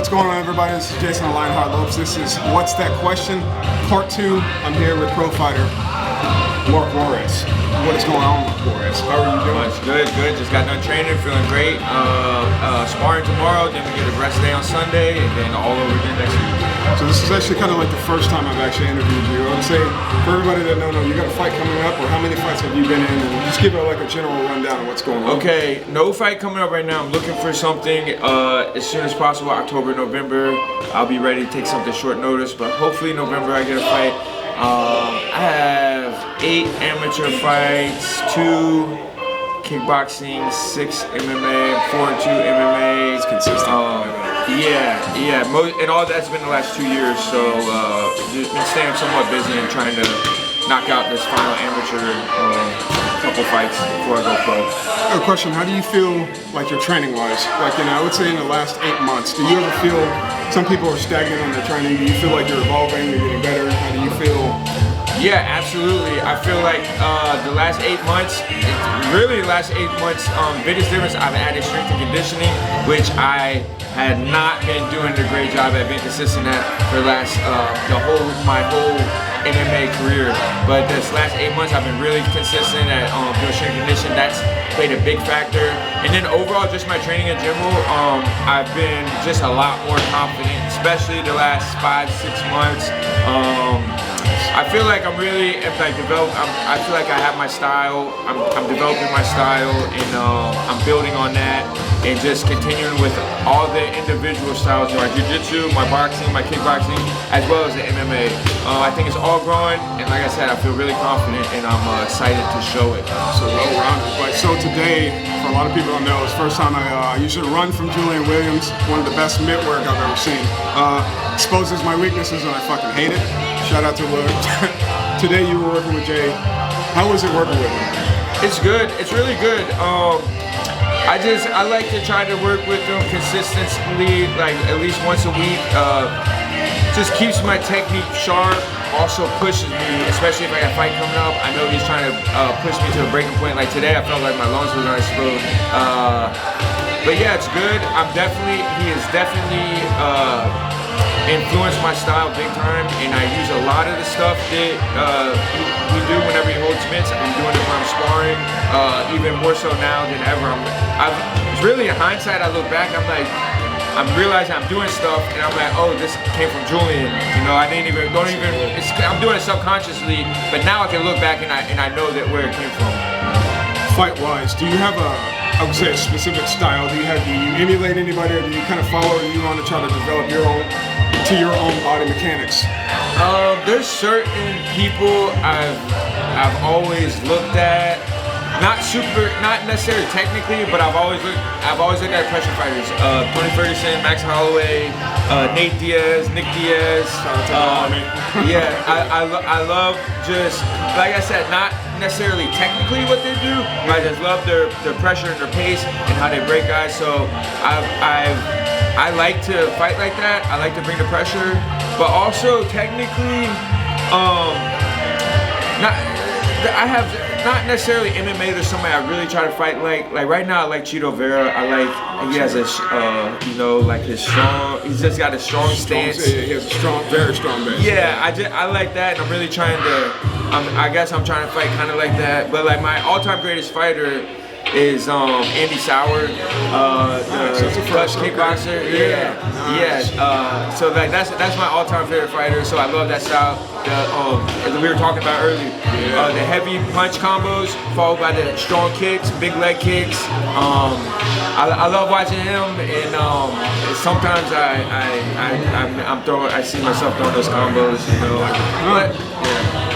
What's going on, everybody? This is Jason of LionHeartLopes. This is What's That Question? Part 2. I'm here with pro fighter Mark Juarez. What is going on, Mark Juarez? How are you doing? Good. Just got done training, feeling great. Sparring tomorrow, then we get a rest day on Sunday, and then all over again next week. So this is actually kind of like the first time I've actually interviewed you. I would say, for everybody that don't know, you got a fight coming up, or how many fights have you been in? And just give it like a general rundown of what's going on. Okay, no fight coming up right now. I'm looking for something as soon as possible, October, November. I'll be ready to take something short notice, but hopefully November I get a fight. I have 8 amateur fights, 2 kickboxing, 6 MMA, 4 and 2 MMA. It's consistent. Yeah. And all that's been the last 2 years, so just been staying somewhat busy and trying to knock out this final amateur couple fights before I go pro. I have a question. How do you feel like you're training wise? Like, I would say in the last 8 months, do you ever feel some people are stagnant on their training? Do you feel like you're evolving, you're getting better? How do you feel? Yeah, absolutely. I feel like the last 8 months, biggest difference, I've added strength and conditioning, which I had not been doing a great job at being consistent at for the last, my whole MMA career. But this last 8 months, I've been really consistent at doing strength and conditioning. That's played a big factor. And then overall, just my training in general, I've been just a lot more confident, especially the last 5-6 months. I feel like I'm really I feel like I have my style. I'm developing my style, and I'm building on that, and just continuing with all the individual styles, my jiu-jitsu, my boxing, my kickboxing, as well as the MMA. I think it's all growing, and like I said, I feel really confident, and I'm excited to show it. So well-rounded. Like, so today, for a lot of people don't know, it's the first time I usually run from Julian Williams, one of the best mitt work I've ever seen. Exposes my weaknesses, and I fucking hate it. Shout out to Williams. Today you were working with Jay. How was it working with him? It's good. It's really good. I like to try to work with him consistently, like at least once a week. Just keeps my technique sharp. Also pushes me, especially if I got a fight coming up. I know he's trying to push me to a breaking point. Like today, I felt like my lungs were gonna explode. But yeah, it's good. He is definitely influenced my style big time, and I use a lot of the stuff that we do whenever he holds mitts. I'm doing it when I'm sparring, even more so now than ever. It's really in hindsight, I look back, I'm realizing I'm doing stuff, and I'm like, oh, this came from Julian. I I'm doing it subconsciously, but now I can look back and I know that where it came from. Fight-wise, do you have I would say a specific style? Do you emulate anybody, or do you kind of follow, or do you want to try to develop your own body mechanics? There's certain people I've always looked at, not necessarily technically, but I've always looked at pressure fighters. Tony Ferguson, Max Holloway, Nate Diaz, Nick Diaz. Yeah, I love just, like I said, not necessarily technically what they do, but I just love their pressure and their pace and how they break guys. So I like to fight like that. I like to bring the pressure, but also technically, not necessarily MMA. There's somebody I really try to fight like right now. I like Chito Vera. He has a he's just got a strong stance. He has a very strong base. Yeah, I like that, and I'm really trying to. I guess I'm trying to fight kind of like that. But like my all-time greatest fighter is Andy Sauer, the Dutch kickboxer. So like that's my all-time favorite fighter. So I love that style. As we were talking about earlier, the heavy punch combos followed by the strong kicks, big leg kicks. I love watching him, and sometimes I see myself throwing those combos, But yeah.